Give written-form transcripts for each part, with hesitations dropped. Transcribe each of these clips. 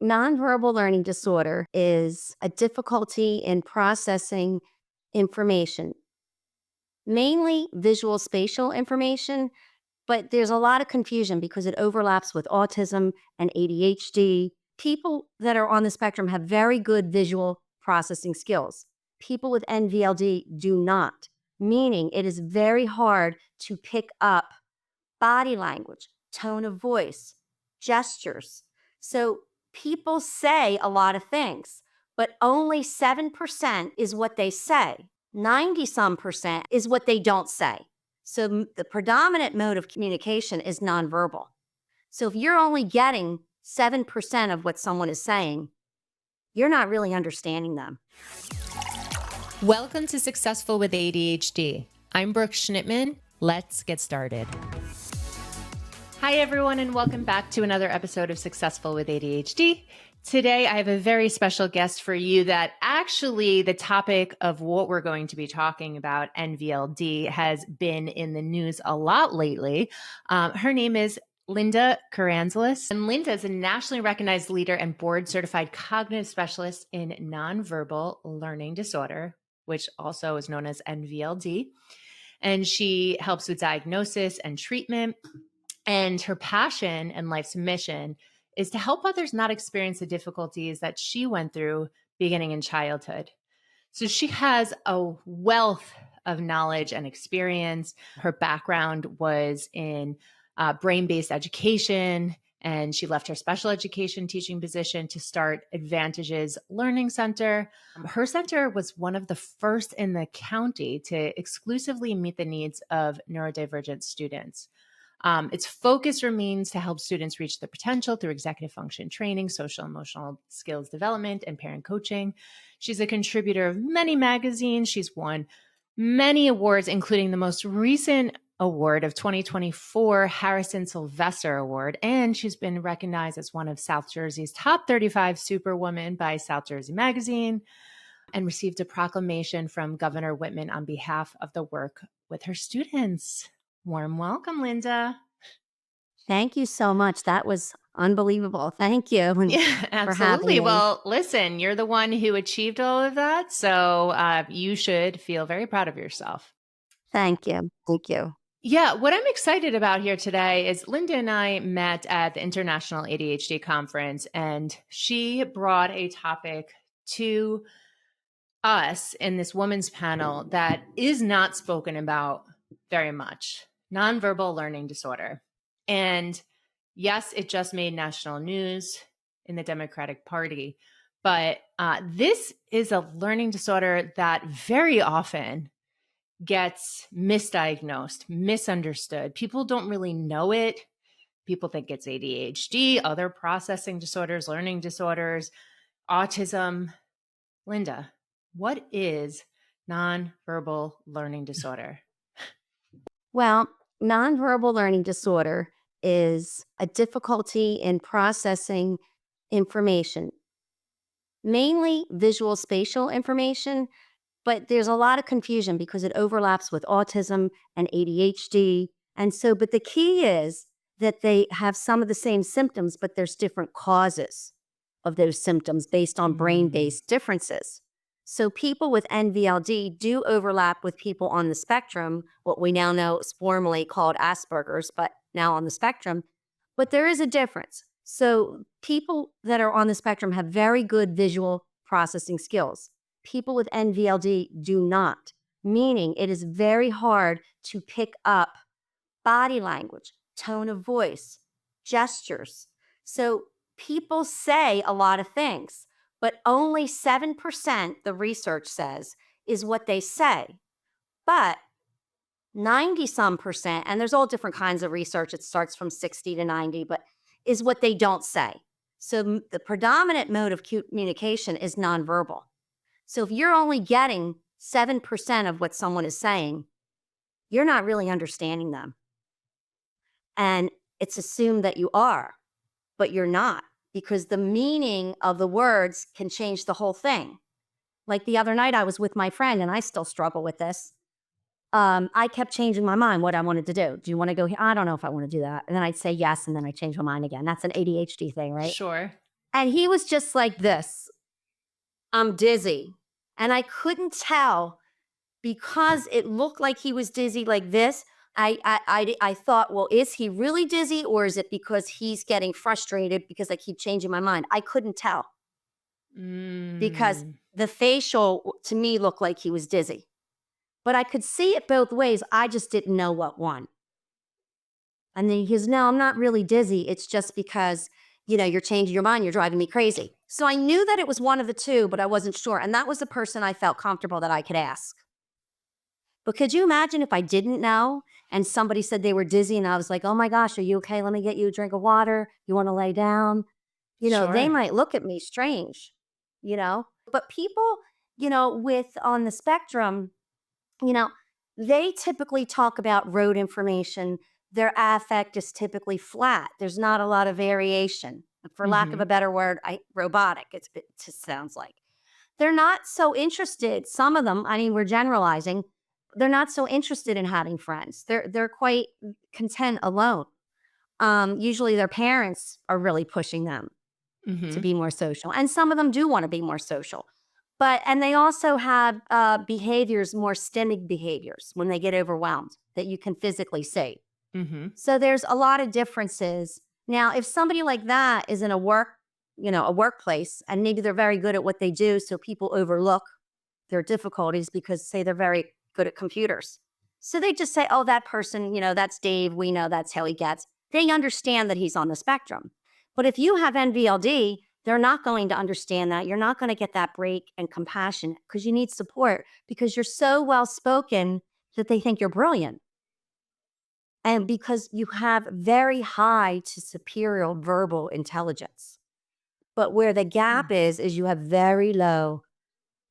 Nonverbal learning disorder is a difficulty in processing information, mainly visual spatial information, but there's a lot of confusion because it overlaps with autism and ADHD. People that are on the spectrum have very good visual processing skills. People with NVLD do not, meaning it is very hard to pick up body language, tone of voice, gestures. So people say a lot of things, but only 7% is what they say. 90 some percent is what they don't say. So the predominant mode of communication is nonverbal. So if you're only getting 7% of what someone is saying, you're not really understanding them. Welcome to Successful with ADHD. I'm Brooke Schnittman. Let's get started. Hi, everyone, and welcome back to another episode of Successful with ADHD. Today, I have a very special guest for you that actually the topic of what we're going to be talking about, NVLD, has been in the news a lot lately. Her name is Linda Karanzalis, and Linda is a nationally recognized leader and board-certified cognitive specialist in nonverbal learning disorder, which also is known as NVLD. And she helps with diagnosis and treatment. And her passion and life's mission is to help others not experience the difficulties that she went through beginning in childhood. So she has a wealth of knowledge and experience. Her background was in brain-based education, and she left her special education teaching position to start Advantages Learning Center. Her center was one of the first in the county to exclusively meet the needs of neurodivergent students. Its focus remains to help students reach their potential through executive function training, social emotional skills development, and parent coaching. She's a contributor of many magazines. She's won many awards, including the most recent award of 2024 Harrison Sylvester Award. And she's been recognized as one of South Jersey's top 35 superwomen by South Jersey Magazine and received a proclamation from Governor Whitman on behalf of the work with her students. Warm welcome, Linda. Thank you so much. That was unbelievable. Thank you Yeah, absolutely. for having me. Well, listen, you're the one who achieved all of that. So you should feel very proud of yourself. Thank you. Thank you. Yeah, what I'm excited about here today is Linda and I met at the International ADHD Conference, and she brought a topic to us in this women's panel that is not spoken about very much: nonverbal learning disorder. And yes, it just made national news in the Democratic Party, but this is a learning disorder that very often gets misdiagnosed, misunderstood. People don't really know it. People think it's ADHD, other processing disorders, learning disorders, autism. Linda, what is nonverbal learning disorder? Well, nonverbal learning disorder is a difficulty in processing information, mainly visual spatial information, but there's a lot of confusion because it overlaps with autism and ADHD. But the key is that they have some of the same symptoms, but there's different causes of those symptoms based on brain-based differences. So people with NVLD do overlap with people on the spectrum, what we now know is formerly called Asperger's, but now on the spectrum. But there is a difference. So people that are on the spectrum have very good visual processing skills. People with NVLD do not, meaning it is very hard to pick up body language, tone of voice, gestures. So people say a lot of things, but only 7%, the research says, is what they say. But 90 some percent, and there's all different kinds of research, it starts from 60 to 90, but is what they don't say. So the predominant mode of communication is nonverbal. So if you're only getting 7% of what someone is saying, you're not really understanding them. And it's assumed that you are, but you're not, because the meaning of the words can change the whole thing. Like the other night I was with my friend, and I still struggle with this. I kept changing my mind what I wanted to do. Do you want to go here? I don't know if I want to do that. And then I'd say yes, and then I change my mind again. That's an ADHD thing, right? Sure. And he was just like this. I'm dizzy. And I couldn't tell because it looked like he was dizzy like this. I thought, well, is he really dizzy or is it because he's getting frustrated because I keep changing my mind? I couldn't tell because Mm. the facial to me looked like he was dizzy. But I could see it both ways. I just didn't know what one. And then he goes, no, I'm not really dizzy. It's just because, you're changing your mind. You're driving me crazy. So I knew that it was one of the two, but I wasn't sure. And that was the person I felt comfortable that I could ask. But could you imagine if I didn't know and somebody said they were dizzy and I was like, oh my gosh, are you okay? Let me get you a drink of water. You want to lay down? They Sure. might look at me strange, But people, with on the spectrum, you know, they typically talk about road information. Their affect is typically flat. There's not a lot of variation. For lack of Mm-hmm. a better word, robotic, it just sounds like. They're not so interested. Some of them, I mean, we're generalizing, they're not so interested in having friends. They're quite content alone. Usually their parents are really pushing them to Mm-hmm. be more social. And some of them do want to be more social. And they also have behaviors, more stemming behaviors when they get overwhelmed that you can physically see. Mm-hmm. So there's a lot of differences. Now, if somebody like that is in a workplace, and maybe they're very good at what they do, so people overlook their difficulties because say they're very good at computers. So they just say, oh, that person, that's Dave. We know that's how he gets. They understand that he's on the spectrum. But if you have NVLD, they're not going to understand that. You're not going to get that break and compassion because you need support because you're so well spoken that they think you're brilliant. And because you have very high to superior verbal intelligence. But where the gap is you have very low.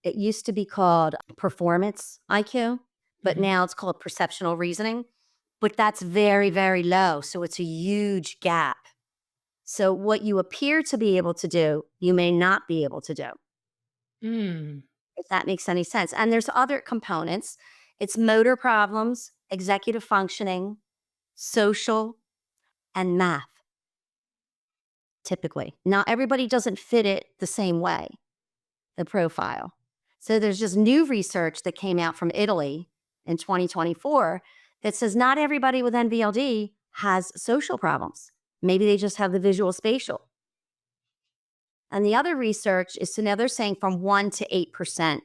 It used to be called performance IQ, but Mm-hmm. now it's called perceptual reasoning. But that's very, very low. So it's a huge gap. So what you appear to be able to do, you may not be able to do, Mm. if that makes any sense. And there's other components. It's motor problems, executive functioning, social, and math, typically. Now, everybody doesn't fit it the same way, the profile. So there's just new research that came out from Italy in 2024 that says not everybody with NVLD has social problems. Maybe they just have the visual spatial. And the other research is, so now they're saying from 1 to 8%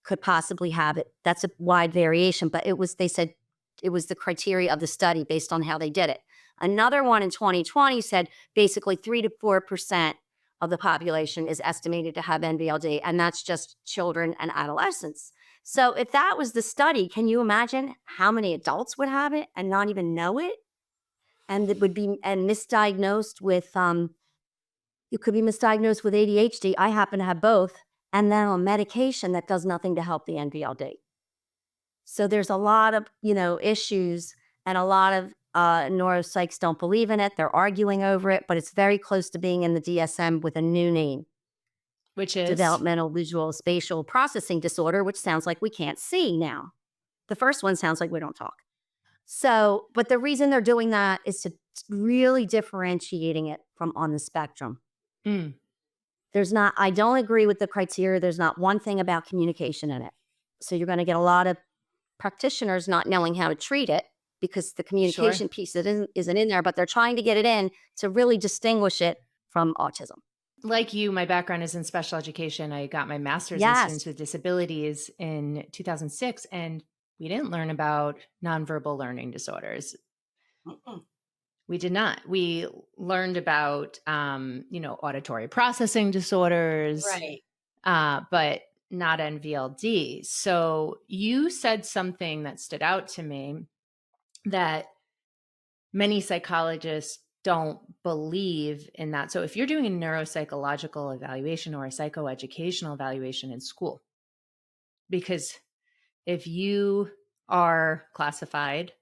could possibly have it. That's a wide variation, but they said it was the criteria of the study based on how they did it. Another one in 2020 said basically 3 to 4% of the population is estimated to have NVLD, and that's just children and adolescents. So if that was the study, can you imagine how many adults would have it and not even know it? And it would be misdiagnosed with you could be misdiagnosed with ADHD. I happen to have both, and then on medication that does nothing to help the NVLD. So there's a lot of, issues, and a lot of neuropsychs don't believe in it. They're arguing over it, but it's very close to being in the DSM with a new name, Which is? developmental visual spatial processing disorder, which sounds like we can't see now. The first one sounds like we don't talk. So, but the reason they're doing that is to really differentiating it from on the spectrum. Mm. I don't agree with the criteria. There's not one thing about communication in it. So you're going to get a lot of practitioners not knowing how to treat it because the Sure. communication piece isn't in there, but they're trying to get it in to really distinguish it from autism. Like you, my background is in special education. I got my master's in Yes. students with disabilities in 2006, and we didn't learn about nonverbal learning disorders. Mm-mm. We did not. We learned about, auditory processing disorders, Right. but not NVLD. So you said something that stood out to me that many psychologists don't believe in that. So if you're doing a neuropsychological evaluation or a psychoeducational evaluation in school, because if you are classified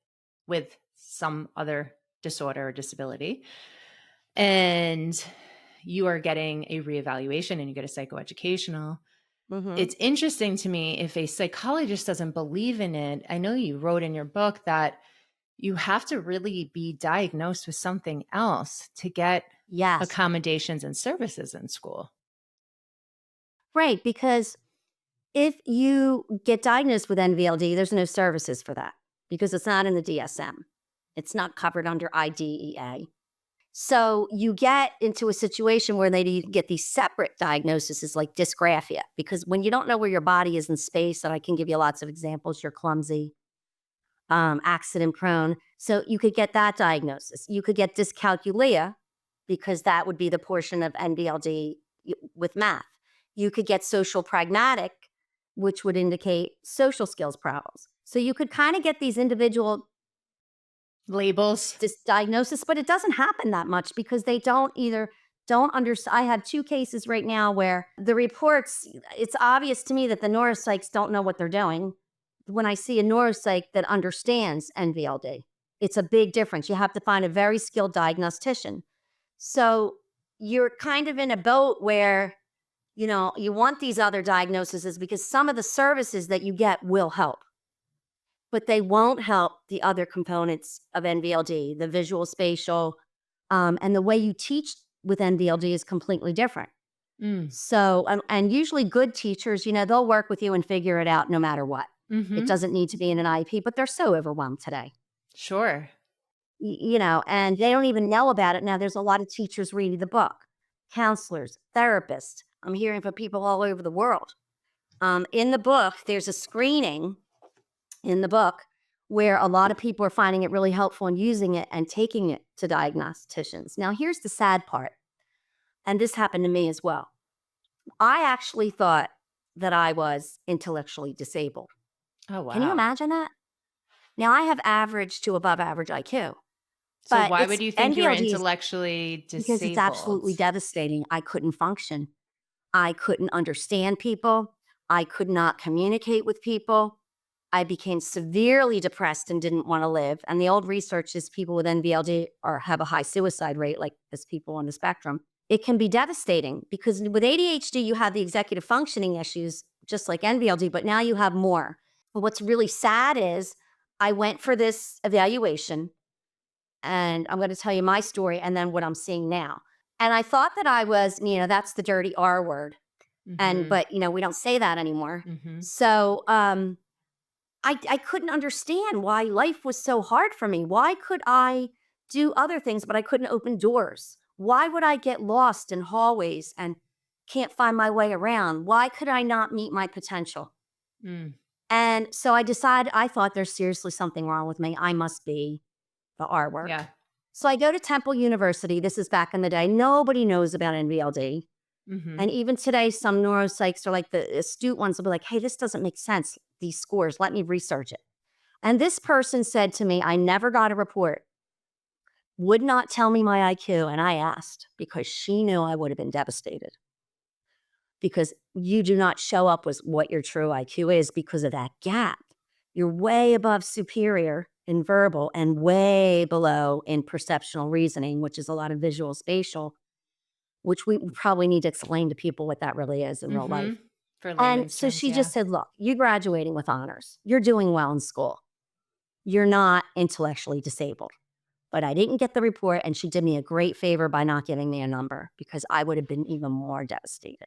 with some other disorder or disability and you are getting a reevaluation and you get a psychoeducational, Mm-hmm. it's interesting to me if a psychologist doesn't believe in it. I know you wrote in your book that you have to really be diagnosed with something else to get Yes. accommodations and services in school. Right. Because if you get diagnosed with NVLD, there's no services for that because it's not in the DSM. It's not covered under IDEA. So you get into a situation where they get these separate diagnoses like dysgraphia, because when you don't know where your body is in space, and I can give you lots of examples, you're clumsy, accident prone. So you could get that diagnosis. You could get dyscalculia because that would be the portion of NVLD with math. You could get social pragmatic, which would indicate social skills problems. So you could kind of get these individual Labels. diagnosis, but it doesn't happen that much because they don't understand. I have 2 cases right now where the reports, it's obvious to me that the neuropsychs don't know what they're doing. When I see a neuropsych that understands NVLD, it's a big difference. You have to find a very skilled diagnostician. So you're kind of in a boat where, you want these other diagnoses because some of the services that you get will help, but they won't help the other components of NVLD, the visual, spatial, and the way you teach with NVLD is completely different. So, and usually good teachers, they'll work with you and figure it out no matter what. It doesn't need to be in an IEP, but they're so overwhelmed today. Sure. And they don't even know about it. Now, there's a lot of teachers reading the book, counselors, therapists. I'm hearing from people all over the world. In the book, there's a screening in the book where a lot of people are finding it really helpful and using it and taking it to diagnosticians. Now, here's the sad part, and this happened to me as well. I actually thought that I was intellectually disabled. Oh, wow. Can you imagine that? Now, I have average to above average IQ. So But why would you think you were NVLD is intellectually disabled? because it's absolutely devastating. I couldn't function. I couldn't understand people. I could not communicate with people. I became severely depressed and didn't want to live. And the old research is people with NVLD have a high suicide rate, like as people on the spectrum. It can be devastating because with ADHD, you have the executive functioning issues, just like NVLD, but now you have more. But what's really sad is I went for this evaluation, and I'm going to tell you my story and then what I'm seeing now. And I thought that I was, that's the dirty R word. But we don't say that anymore. So, I couldn't understand why life was so hard for me. Why could I do other things, but I couldn't open doors? Why would I get lost in hallways and can't find my way around? Why could I not meet my potential? And so I thought there's seriously something wrong with me. I must be the R word. Yeah. So I go to Temple University. This is back in the day. Nobody knows about NVLD. And even today, some neuropsychs are like the astute ones will be like, hey, this doesn't make sense. These scores, let me research it. And this person said to me, I never got a report, would not tell me my IQ. And I asked because she knew I would have been devastated. Because you do not show up with what your true IQ is because of that gap. You're way above superior in verbal and way below in perceptual reasoning, which is a lot of visual spatial, which we probably need to explain to people what that really is in real life. For And layman's so terms, she yeah. just said, look, you're graduating with honors. You're doing well in school. You're not intellectually disabled. But I didn't get the report, and she did me a great favor by not giving me a number because I would have been even more devastated.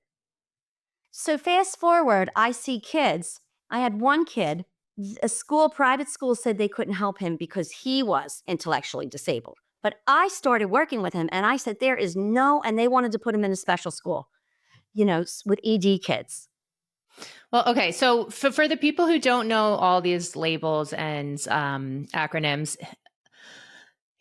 So fast forward, I see kids. I had one kid, private school said they couldn't help him because he was intellectually disabled. But I started working with him and I said, and they wanted to put him in a special school, with ED kids. Well, okay. So for the people who don't know all these labels and acronyms,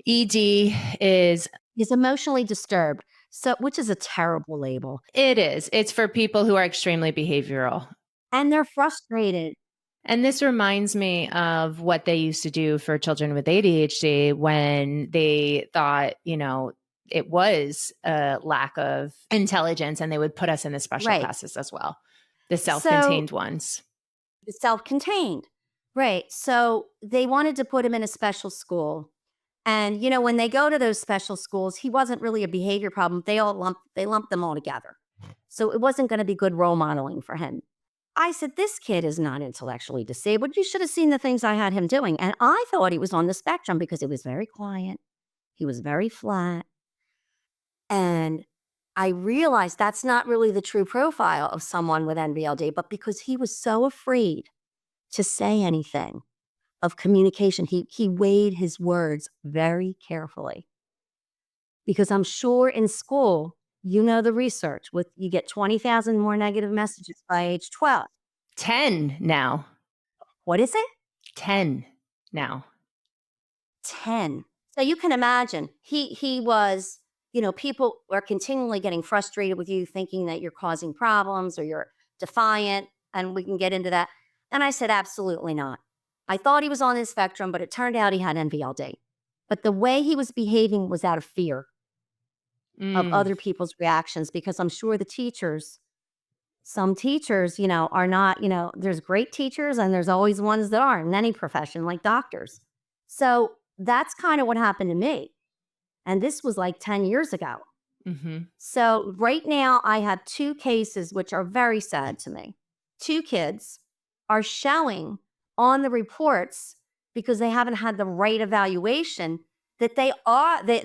ED is emotionally disturbed. So, which is a terrible label. It is. It's for people who are extremely behavioral. And they're frustrated. And this reminds me of what they used to do for children with ADHD when they thought, it was a lack of intelligence, and they would put us in the special classes as well. The self-contained ones. The self-contained. Right. So they wanted to put him in a special school. And, when they go to those special schools, he wasn't really a behavior problem. They lumped them all together. So it wasn't going to be good role modeling for him. I said, this kid is not intellectually disabled. You should have seen the things I had him doing. And I thought he was on the spectrum because he was very quiet. He was very flat. And I realized that's not really the true profile of someone with NVLD, but because he was so afraid to say anything of communication, he weighed his words very carefully. Because I'm sure in school, you know the research with you get 20,000 more negative messages by age 12. 10 now. What is it? 10 now. 10. So you can imagine he was, people are continually getting frustrated with you, thinking that you're causing problems or you're defiant, and we can get into that. And I said, absolutely not. I thought he was on the spectrum, but it turned out he had NVLD. But the way he was behaving was out of fear of other people's reactions, because I'm sure some teachers, are not, there's great teachers and there's always ones that aren't in any profession, like doctors. So that's kind of what happened to me. And this was like 10 years ago. Mm-hmm. So right now I have 2 cases, which are very sad to me. 2 kids are showing on the reports, because they haven't had the right evaluation, that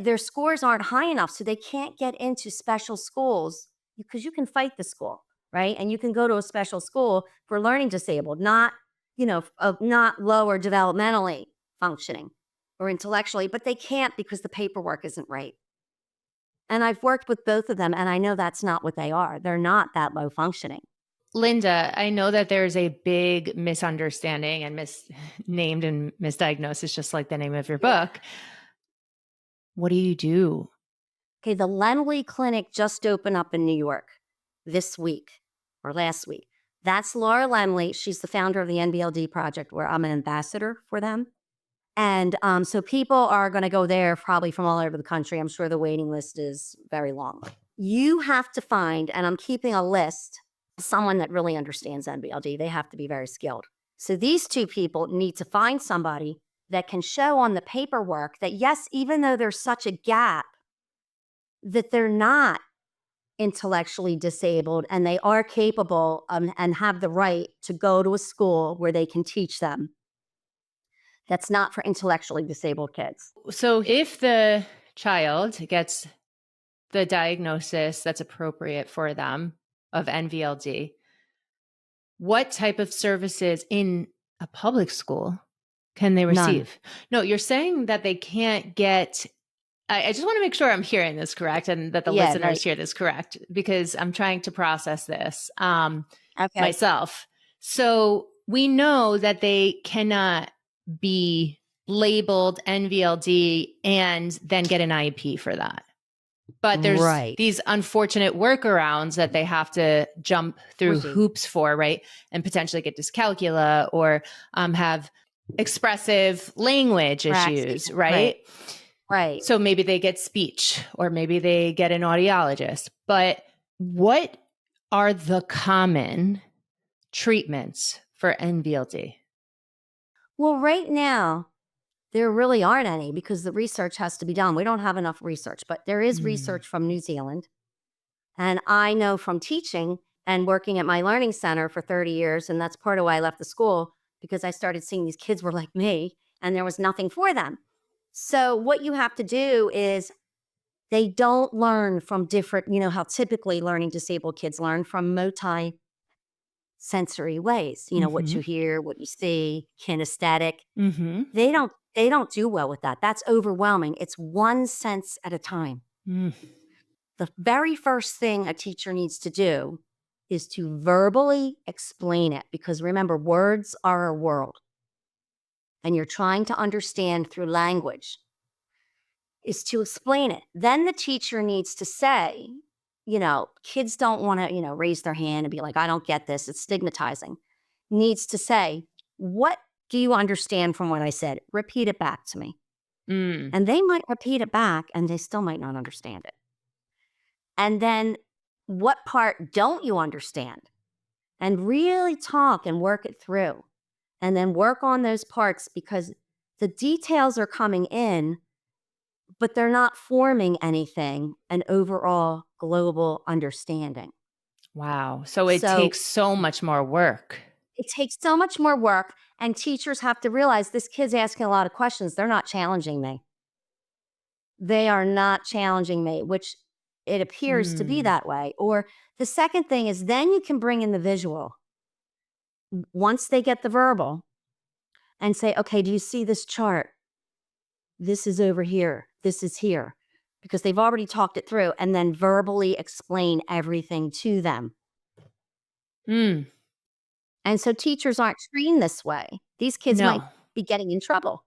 their scores aren't high enough. So they can't get into special schools, because you can fight the school, right? And you can go to a special school for learning disabled, not lower developmentally functioning or intellectually, but they can't because the paperwork isn't right. And I've worked with both of them, and I know that's not what they are. They're not that low functioning. Linda, I know that there's a big misunderstanding and misnamed and misdiagnosed is just like the name of your book. What do you do? Okay, the Lemley Clinic just opened up in New York this week or last week. That's Laura Lemley. She's the founder of the NVLD project, where I'm an ambassador for them. And so people are going to go there probably from all over the country. I'm sure the waiting list is very long. You have to find, and I'm keeping a list, someone that really understands NVLD. They have to be very skilled. So these 2 people need to find somebody that can show on the paperwork that, yes, even though there's such a gap, that they're not intellectually disabled and they are capable and have the right to go to a school where they can teach them. That's not for intellectually disabled kids. So if the child gets the diagnosis that's appropriate for them of NVLD, what type of services in a public school can they receive? No, you're saying that they can't get. I just want to make sure I'm hearing this correct and that the listeners hear this correct, because I'm trying to process this myself. So we know that they cannot be labeled NVLD and then get an IEP for that. But there's these unfortunate workarounds that they have to jump through hoops for, right? And potentially get dyscalculia or have expressive language issues, right? Right. So maybe they get speech or maybe they get an audiologist. But what are the common treatments for NVLD? Well, right now, there really aren't any, because the research has to be done. We don't have enough research, but there is research from New Zealand. And I know from teaching and working at my learning center for 30 years, and that's part of why I left the school, because I started seeing these kids were like me and there was nothing for them. So what you have to do is, they don't learn from different, how typically learning disabled kids learn, from multi-sensory ways, what you hear, what you see, kinesthetic. They don't do well with that. That's overwhelming. It's one sense at a time. The very first thing a teacher needs to do is to verbally explain it, because remember, words are a world and you're trying to understand through language, is to explain it. Then the teacher needs to say, kids don't want to, raise their hand and be like, I don't get this. It's stigmatizing. Needs to say, what do you understand from what I said? Repeat it back to me. And they might repeat it back and they still might not understand it. And then, what part don't you understand? And really talk and work it through. And then work on those parts, because the details are coming in, but they're not forming anything, an overall global understanding. Wow. So it takes so much more work. It takes so much more work, and teachers have to realize this kid's asking a lot of questions. They're not challenging me. They are not challenging me, which it appears to be that way. Or the second thing is then you can bring in the visual. Once they get the verbal and say, okay, do you see this chart? This is over here. This is here. Because they've already talked it through, and then verbally explain everything to them. Mm. And so teachers aren't trained this way. These kids might No. be getting in trouble.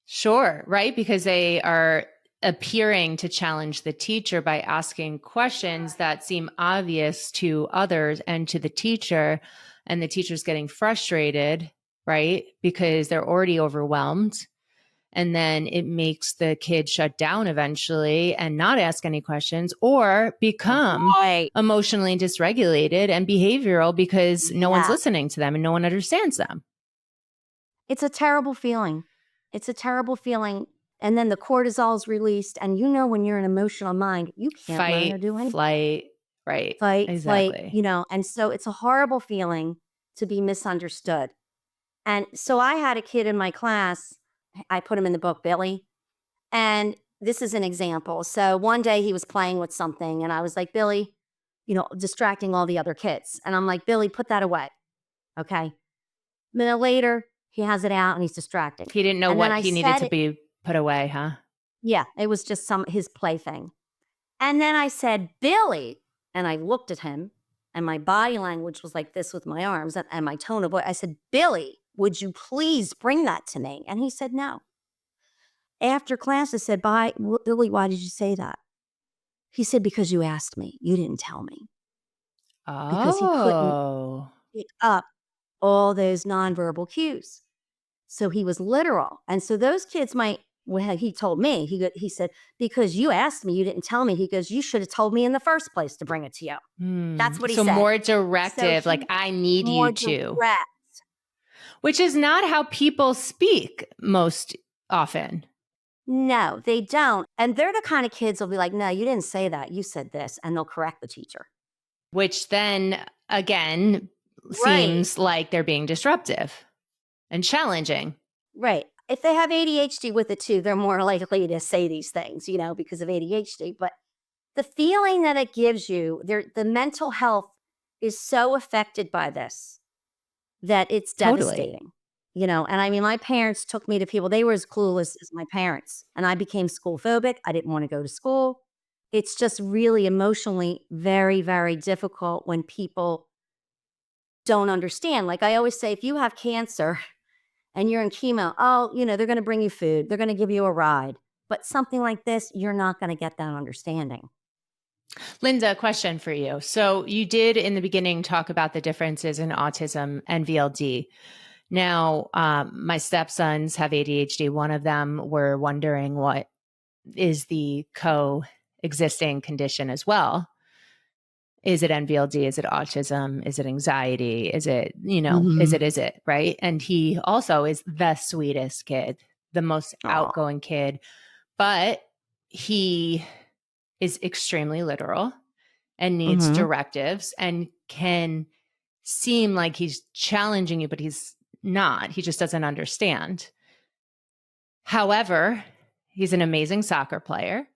Sure, right? Because they are appearing to challenge the teacher by asking questions that seem obvious to others and to the teacher, and the teacher's getting frustrated, right? Because they're already overwhelmed. And then it makes the kid shut down eventually and not ask any questions or become Right. emotionally dysregulated and behavioral because no one's Yeah. listening to them and no one understands them. It's a terrible feeling. It's a terrible feeling. And then the cortisol is released. And you know, when you're an emotional mind, you can't learn or Fight, do anything. flight, right. Fight, flight, Exactly. and so it's a horrible feeling to be misunderstood. And so I had a kid in my class, I put him in the book, Billy. And this is an example. So one day he was playing with something and I was like, Billy, distracting all the other kids. And I'm like, Billy, put that away. Okay. A minute later, he has it out and he's distracting. He didn't know And then what I he needed said to it, be put away, huh? yeah, it was just his plaything. And then I said, Billy, and I looked at him and my body language was like this with my arms and my tone of voice. I said, Billy, would you please bring that to me? And he said, no. After class, I said, Billy, why did you say that? He said, because you asked me. You didn't tell me. Because he couldn't Oh. pick up all those nonverbal cues. So he was literal. And so those kids might, well, he told me, he said, because you asked me, you didn't tell me. He goes, you should have told me in the first place to bring it to you. That's what he So said. more So directive, like I need you more to, direct. which is not how people speak most often. No, they don't. And they're the kind of kids will be like, no, you didn't say that. You said this. And they'll correct the teacher. Which then again Right. seems like they're being disruptive and challenging. Right. If they have ADHD with it too, they're more likely to say these things, because of ADHD. But the feeling that it gives you, the mental health is so affected by this that it's Totally. devastating. And I mean, my parents took me to people, they were as clueless as my parents. And I became school phobic. I didn't want to go to school. It's just really emotionally very, very difficult when people don't understand. Like I always say, if you have cancer and you're in chemo, they're going to bring you food. They're going to give you a ride. But something like this, you're not going to get that understanding. Linda, question for you. So you did in the beginning talk about the differences in autism and VLD. Now, my stepsons have ADHD. One of them were wondering what is the coexisting condition as well. Is it NVLD? Is it autism? Is it anxiety? Is it, is it, right? And he also is the sweetest kid, the most Oh. outgoing kid, but he is extremely literal and needs directives and can seem like he's challenging you, but he's not. He just doesn't understand. However, he's an amazing soccer player,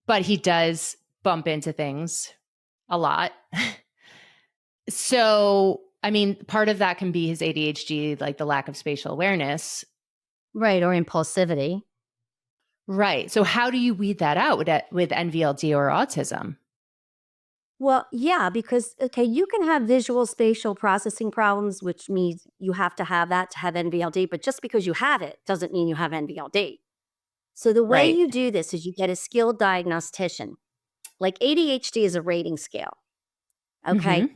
but he does bump into things a lot. So, I mean, part of that can be his ADHD, like the lack of spatial awareness. Right. Or impulsivity. Right. So, how do you weed that out with NVLD or autism? Well, yeah, because, okay, you can have visual spatial processing problems, which means you have to have that to have NVLD. But just because you have it doesn't mean you have NVLD. So the way Right. you do this is you get a skilled diagnostician. Like ADHD is a rating scale. Okay. Mm-hmm.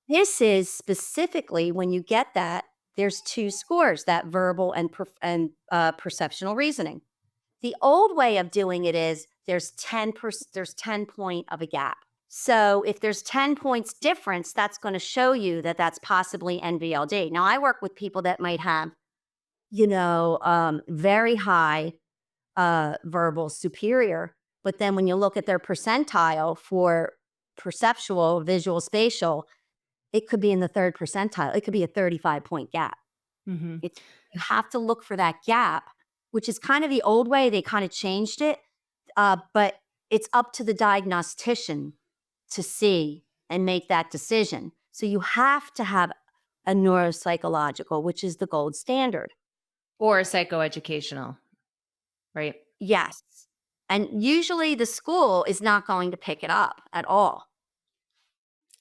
This is specifically when you get that, there's two scores, that verbal and perceptional reasoning. The old way of doing it is there's 10 point of a gap. So if there's 10 points difference, that's going to show you that that's possibly NVLD. Now I work with people that might have, very high verbal superior, but then when you look at their percentile for perceptual, visual, spatial, it could be in the third percentile. It could be a 35-point gap. Mm-hmm. You have to look for that gap, which is kind of the old way. They kind of changed it. But it's up to the diagnostician to see and make that decision. So you have to have a neuropsychological, which is the gold standard. Or psychoeducational, right? Yes. And usually the school is not going to pick it up at all.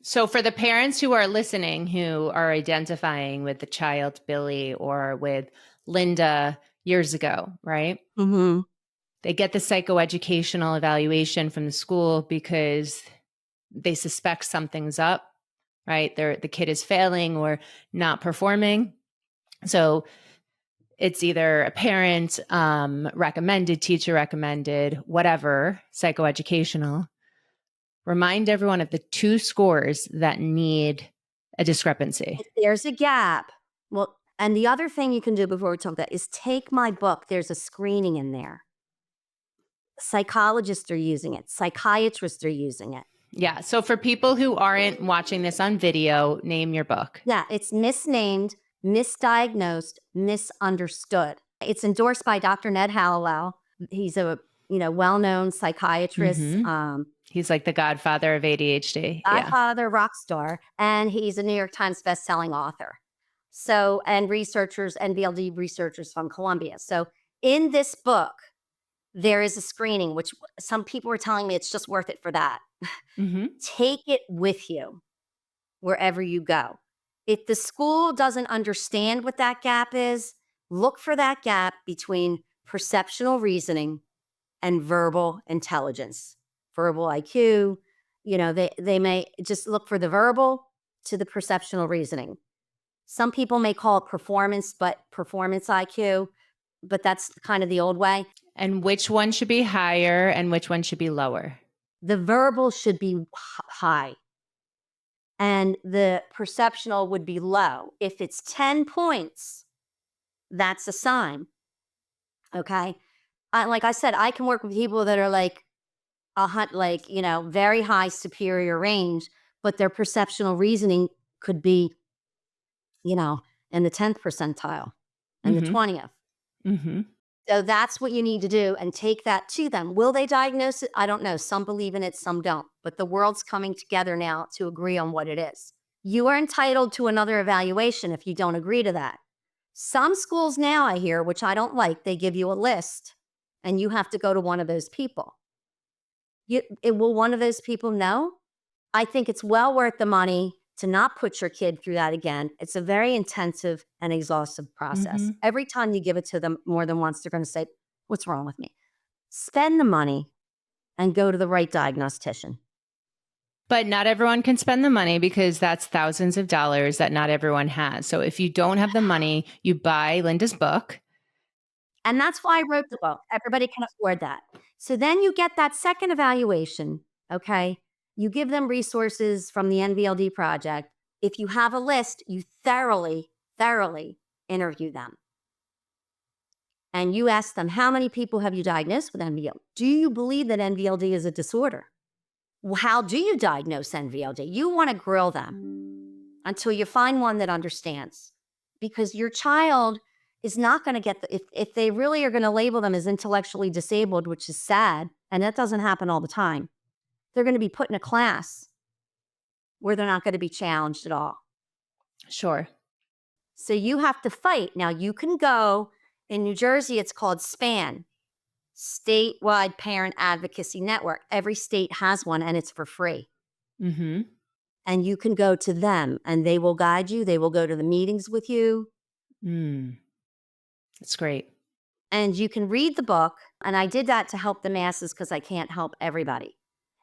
So for the parents who are listening, who are identifying with the child Billy or with Linda years ago, right? Mm-hmm. They get the psychoeducational evaluation from the school because they suspect something's up, right? The kid is failing or not performing. So it's either a parent recommended, teacher recommended, whatever, psychoeducational. Remind everyone of the 2 scores that need a discrepancy. If there's a gap, well, and the other thing you can do before we talk about is take my book. There's a screening in there. Psychologists are using it. Psychiatrists are using it. Yeah. So for people who aren't watching this on video, name your book. Yeah, it's Misnamed, Misdiagnosed, Misunderstood. It's endorsed by Dr. Ned Hallowell. He's a well-known psychiatrist, He's like the godfather of ADHD. godfather, rock star, and he's a New York Times best-selling author. So, and researchers, NVLD researchers from Columbia. So in this book, there is a screening, which some people were telling me it's just worth it for that. Mm-hmm. Take it with you wherever you go. If the school doesn't understand what that gap is, look for that gap between perceptual reasoning and verbal intelligence, verbal IQ. They may just look for the verbal to the perceptual reasoning. Some people may call it performance IQ, but that's kind of the old way. And which one should be higher and which one should be lower? The verbal should be high and the perceptual would be low. If it's 10 points, that's a sign. Okay. Like I said, I can work with people that are very high superior range, but their perceptual reasoning could be, in the 10th percentile and the 20th. Mm-hmm. So that's what you need to do and take that to them. Will they diagnose it? I don't know. Some believe in it, some don't. But the world's coming together now to agree on what it is. You are entitled to another evaluation if you don't agree to that. Some schools now, I hear, which I don't like, they give you a list and you have to go to one of those people. Will one of those people know? I think it's well worth the money to not put your kid through that again. It's a very intensive and exhaustive process. Mm-hmm. Every time you give it to them more than once, they're going to say, what's wrong with me? Spend the money and go to the right diagnostician. But not everyone can spend the money because that's thousands of dollars that not everyone has. So if you don't have the money, you buy Linda's book. And that's why I wrote the book. Everybody can afford that. So then you get that second evaluation, okay? You give them resources from the NVLD project. If you have a list, you thoroughly interview them. And you ask them, how many people have you diagnosed with NVLD? Do you believe that NVLD is a disorder? Well, how do you diagnose NVLD? You want to grill them until you find one that understands. Because your child is not going to get if they really are going to label them as intellectually disabled, which is sad, and that doesn't happen all the time. They're going to be put in a class where they're not going to be challenged at all. Sure. So you have to fight. Now you can go, in New Jersey, it's called SPAN, Statewide Parent Advocacy Network. Every state has one and it's for free. Mm-hmm. And you can go to them and they will guide you. They will go to the meetings with you. That's great. And you can read the book. And I did that to help the masses because I can't help everybody.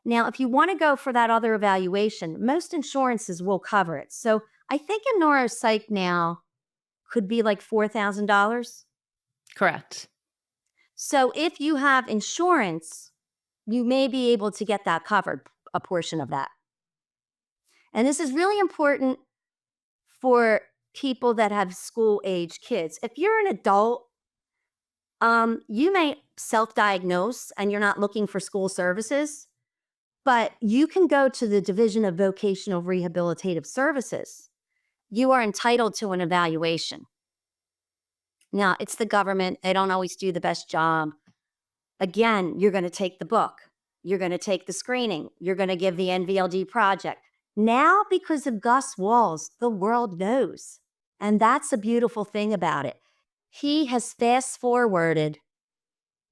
Now, if you want to go for that other evaluation, most insurances will cover it. So I think a neuropsych now could be like $4,000. Correct. So if you have insurance, you may be able to get that covered, a portion of that. And this is really important for people that have school-age kids. If you're an adult, you may self-diagnose and you're not looking for school services. But you can go to the Division of Vocational Rehabilitative Services. You are entitled to an evaluation. Now, it's the government. They don't always do the best job. Again, you're going to take the book. You're going to take the screening. You're going to give the NVLD project. Now, because of Gus Walls, the world knows. And that's a beautiful thing about it. He has fast forwarded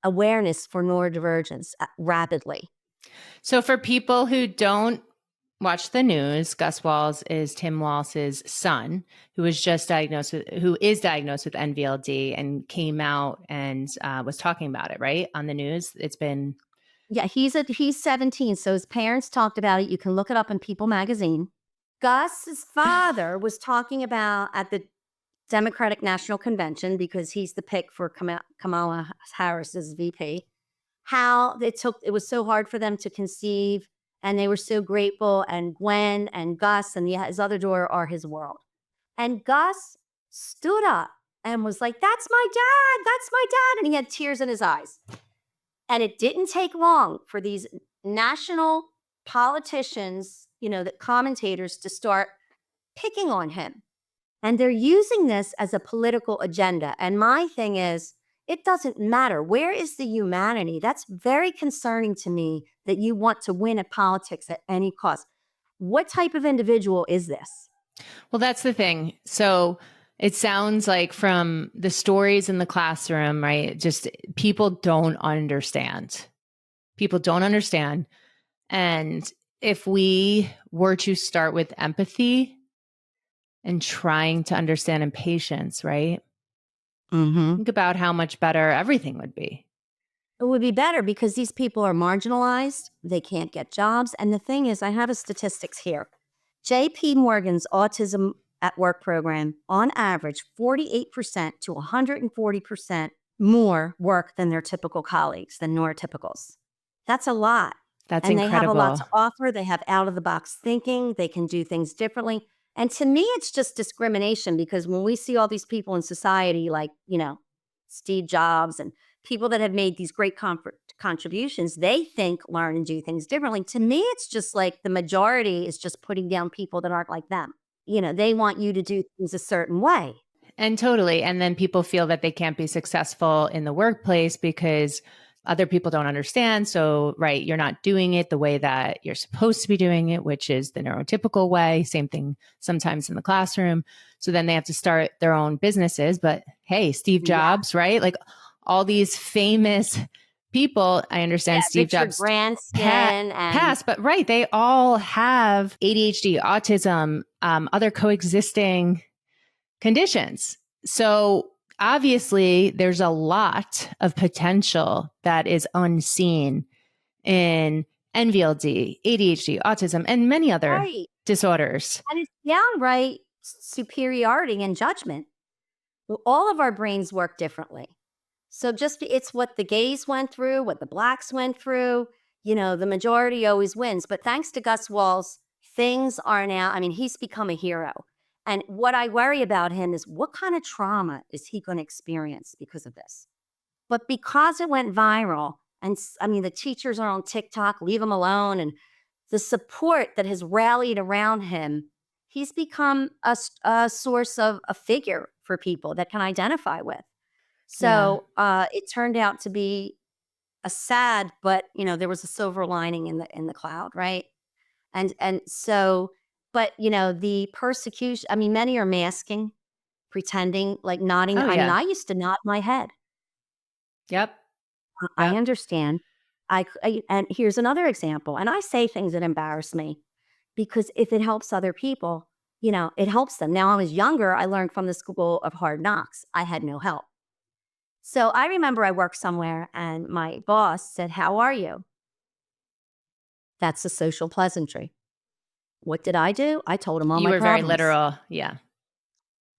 awareness for neurodivergence rapidly. So for people who don't watch the news, Gus Walls is Tim Walsh's son, who is diagnosed with NVLD and came out and was talking about it, right? On the news. It's been Yeah, he's 17, so his parents talked about it. You can look it up in People magazine. Gus's father was talking about at the Democratic National Convention, because he's the pick for Kamala Harris as VP, how it was so hard for them to conceive, and they were so grateful, and Gwen and Gus and his other daughter are his world. And Gus stood up and was like, "That's my dad, that's my dad," and he had tears in his eyes. And it didn't take long for these national politicians, the commentators, to start picking on him. And they're using this as a political agenda. And my thing is, it doesn't matter. Where is the humanity? That's very concerning to me, that you want to win at politics at any cost. What type of individual is this? Well, that's the thing. So it sounds like from the stories in the classroom, right? Just people don't understand. People don't understand. And if we were to start with empathy and trying to understand and patience, right? Mm-hmm. Think about how much better everything would be. It would be better, because these people are marginalized. They can't get jobs. And the thing is, I have statistics here. JP Morgan's Autism at Work program, on average, 48% to 140% more work than their typical colleagues, than neurotypicals. That's a lot. That's and incredible. They have a lot to offer. They have out-of-the-box thinking. They can do things differently. And to me, it's just discrimination, because when we see all these people in society, like, Steve Jobs and people that have made these great contributions, they think, learn, and do things differently. To me, it's just like the majority is just putting down people that aren't like them. They want you to do things a certain way. And totally. And then people feel that they can't be successful in the workplace because other people don't understand. So, right, you're not doing it the way that you're supposed to be doing it, which is the neurotypical way. Same thing sometimes in the classroom. So then they have to start their own businesses. But hey, Steve Jobs, right? Like all these famous people, I understand Steve Richard Jobs Branson and passed, but right, they all have ADHD, autism, other coexisting conditions. So obviously, there's a lot of potential that is unseen in NVLD, ADHD, autism, and many other disorders. And it's downright superiority and judgment. Well, all of our brains work differently. So it's what the gays went through, what the blacks went through. The majority always wins. But thanks to Gus Walls, things are now, he's become a hero. And what I worry about him is, what kind of trauma is he going to experience because of this? But because it went viral, and the teachers are on TikTok, leave him alone, and the support that has rallied around him, he's become a source of a figure for people that can identify with. So it turned out to be a sad, but there was a silver lining in the cloud, right? And so, but the persecution. Many are masking, pretending, like nodding. Oh, yeah. I used to nod my head. Yep. I understand. And here's another example. And I say things that embarrass me, because if it helps other people, it helps them. Now, I was younger. I learned from the school of hard knocks. I had no help. So I remember I worked somewhere and my boss said, "How are you?" That's a social pleasantry. What did I do? I told him all my problems. You were very literal. Yeah.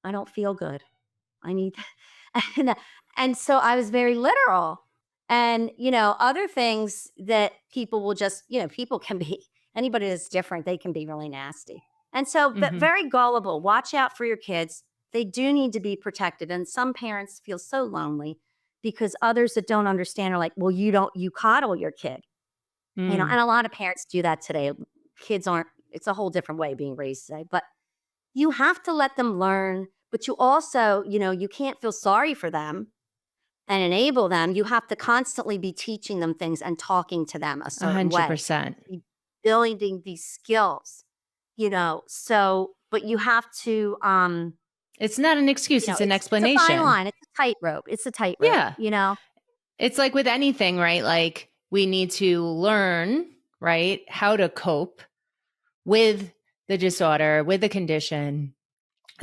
I don't feel good. I need, and so I was very literal. And, other things that people will just, people can be, anybody that's different, they can be really nasty. And so, but very gullible. Watch out for your kids. They do need to be protected. And some parents feel so lonely because others that don't understand are like, well, you coddle your kid. And a lot of parents do that today. Kids aren't, it's a whole different way of being raised today. But you have to let them learn. But you also, you can't feel sorry for them. and enable them, you have to constantly be teaching them things and talking to them a certain way. 100%. Be building these skills, so, but you have to, It's not an excuse. It's an it's a fine explanation. line. It's a tightrope. It's a tightrope, Yeah. you know? It's like with anything, right? Like we need to learn, right, how to cope with the disorder, with the condition,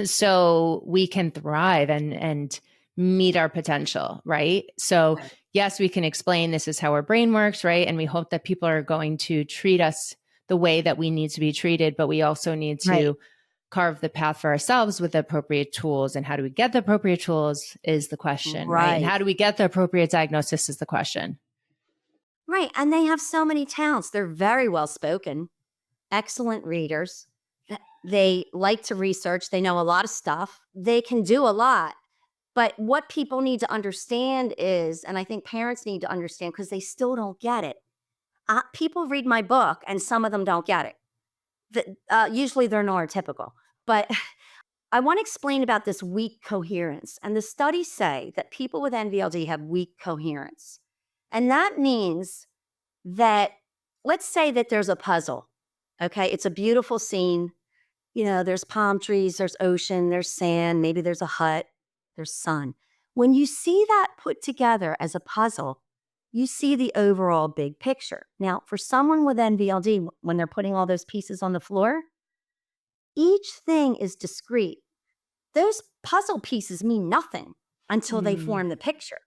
so we can thrive and meet our potential, right? So, Right. yes, we can explain this is how our brain works, right? And we hope that people are going to treat us the way that we need to be treated, but we also need Right. to carve the path for ourselves with the appropriate tools. And how do we get the appropriate tools is the question, right? And Right. how do we get the appropriate diagnosis is the question. Right. And they have so many talents. They're very well spoken, excellent readers. They like to research. They know a lot of stuff. They can do a lot. But what people need to understand is, and I think parents need to understand because they still don't get it. People read my book and some of them don't get it. Usually they're neurotypical. But I want to explain about this weak coherence. And the studies say that people with NVLD have weak coherence. And that means that, let's say that there's a puzzle. Okay. It's a beautiful scene. There's palm trees, there's ocean, there's sand, maybe there's a hut, there's sun. When you see that put together as a puzzle, you see the overall big picture. Now, for someone with NVLD, when they're putting all those pieces on the floor, each thing is discrete. Those puzzle pieces mean nothing until they form the picture.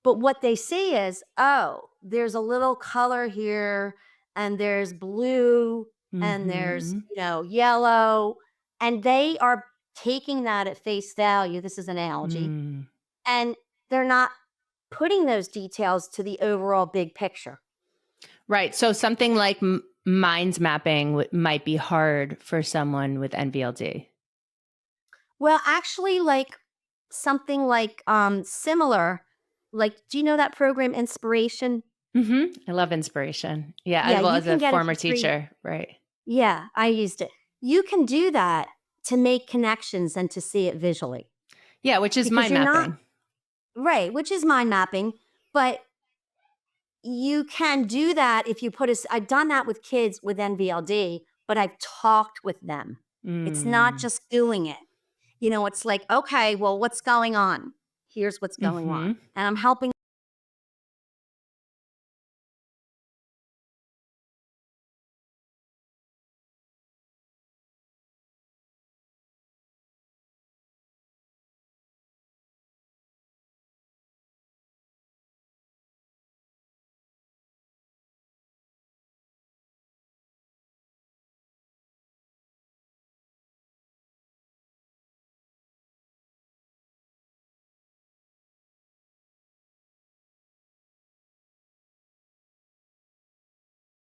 But what they see is, oh, there's a little color here, and there's blue, and there's, yellow. And they are taking that at face value. This is an analogy. And they're not putting those details to the overall big picture. Right. So something like mind mapping might be hard for someone with NVLD. Well, actually, like something like similar, like, do you know that program Inspiration? I love Inspiration. Yeah. Yeah, Well, you as can a get it former for free. teacher, right. Yeah, I used it. You can do that to make connections and to see it visually. Yeah, which is Because mind you're not, mapping. right, which is mind mapping, but you can do that if you I've done that with kids with NVLD, but I've talked with them. It's not just doing it. It's like, okay, well, what's going on? Here's what's going on. And I'm helping.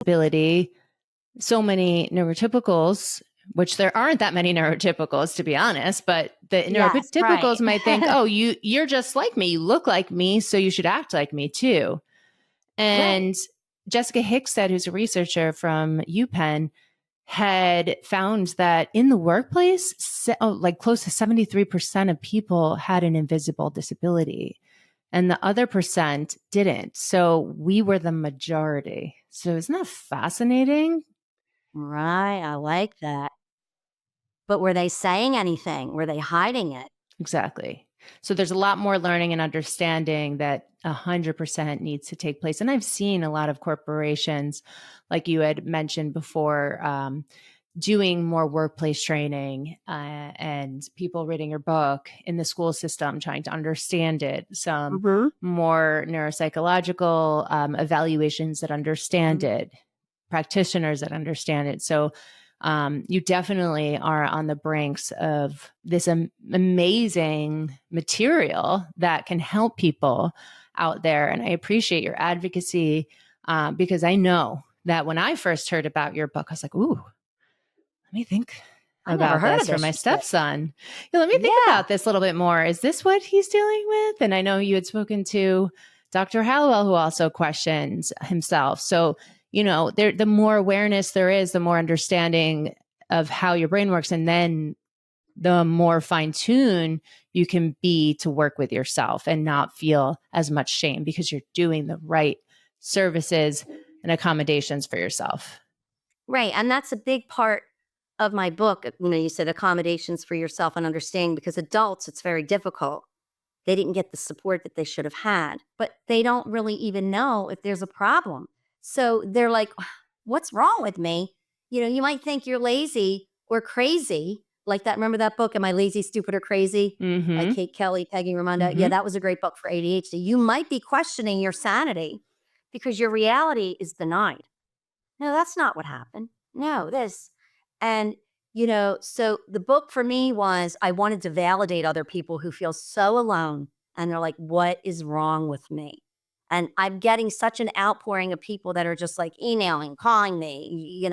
Ability. So many neurotypicals, which there aren't that many neurotypicals, to be honest, but the Yes, right. neurotypicals might think, oh, you're just like me. You look like me, so you should act like me too. Right. And Jessica Hickstead, who's a researcher from UPenn, had found that in the workplace, like close to 73% of people had an invisible disability and the other percent didn't. So we were the majority. So isn't that fascinating? Right. I like that. But were they saying anything? Were they hiding it? Exactly. So there's a lot more learning and understanding that 100% needs to take place. And I've seen a lot of corporations, like you had mentioned before, doing more workplace training and people reading your book in the school system, trying to understand it. Some more neuropsychological evaluations that understand it, practitioners that understand it. So you definitely are on the brinks of this amazing material that can help people out there. And I appreciate your advocacy because I know that when I first heard about your book, I was like, ooh, let me think I never about heard of this for this, my she said. stepson. Yeah, let me think about this a little bit more. Is this what he's dealing with? And I know you had spoken to Dr. Hallowell, who also questions himself. So, the more awareness there is, the more understanding of how your brain works. And then the more fine-tuned you can be to work with yourself and not feel as much shame because you're doing the right services and accommodations for yourself. Right. And that's a big part of my book. You said accommodations for yourself and understanding, because adults, it's very difficult. They didn't get the support that they should have had, but they don't really even know if there's a problem. So they're like, what's wrong with me? You might think you're lazy or crazy. Like that. Remember that book, Am I Lazy, Stupid, or Crazy? By Kate Kelly, Peggy Raimondo. Yeah, that was a great book for ADHD. You might be questioning your sanity because your reality is denied. No, that's not what happened. No, this. And, so the book for me was, I wanted to validate other people who feel so alone and they're like, what is wrong with me? And I'm getting such an outpouring of people that are just like emailing, calling me,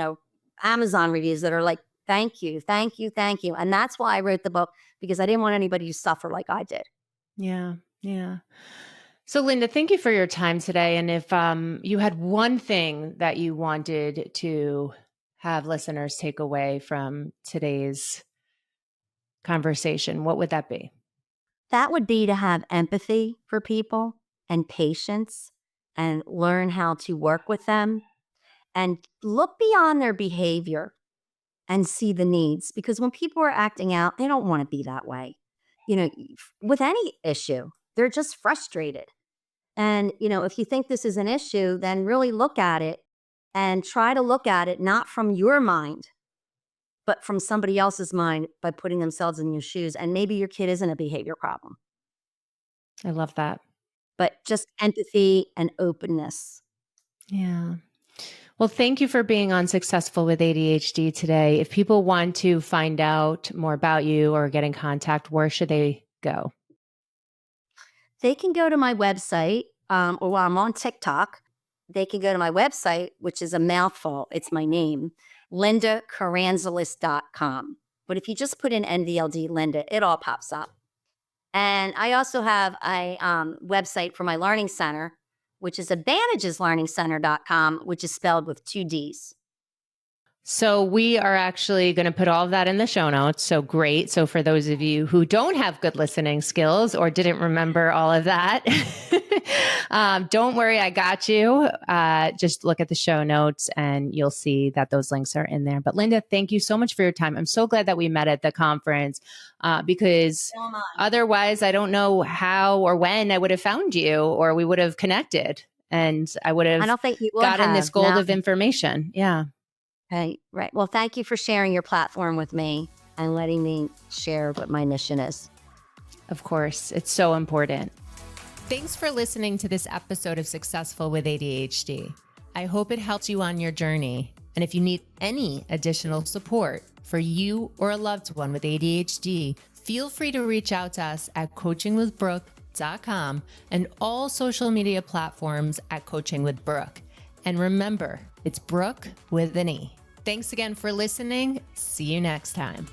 Amazon reviews that are like, thank you, thank you, thank you. And that's why I wrote the book, because I didn't want anybody to suffer like I did. Yeah. Yeah. So Linda, thank you for your time today. And if you had one thing that you wanted to have listeners take away from today's conversation, what would that be? That would be to have empathy for people and patience and learn how to work with them and look beyond their behavior and see the needs. Because when people are acting out, they don't want to be that way. With any issue, they're just frustrated. And, if you think this is an issue, then really look at it and try to look at it not from your mind, but from somebody else's mind by putting themselves in your shoes. And maybe your kid isn't a behavior problem, I love that. but just empathy and openness. Yeah. Well, thank you for being on Successful with ADHD today. If people want to find out more about you or get in contact, where should they go? They can go to my website, or while I'm on TikTok, they can go to my website, which is a mouthful. It's my name, LindaKaranzalis.com. But if you just put in NVLD Linda, it all pops up. And I also have a website for my learning center, which is AdvantagesLearningCenter.com, which is spelled with 2 Ds. So we are actually going to put all of that in the show notes. So great. So for those of you who don't have good listening skills or didn't remember all of that, don't worry, I got you. Just look at the show notes and you'll see that those links are in there. But Linda, thank you so much for your time. I'm so glad that we met at the conference because otherwise I don't know how or when I would have found you or we would have connected and I would have gotten this gold of information. Yeah. Right. Well, thank you for sharing your platform with me and letting me share what my mission is. Of course, it's so important. Thanks for listening to this episode of Successful with ADHD. I hope it helps you on your journey. And if you need any additional support for you or a loved one with ADHD, feel free to reach out to us at coachingwithbrooke.com and all social media platforms at Coaching with Brooke. And remember, it's Brooke with an E. Thanks again for listening. See you next time.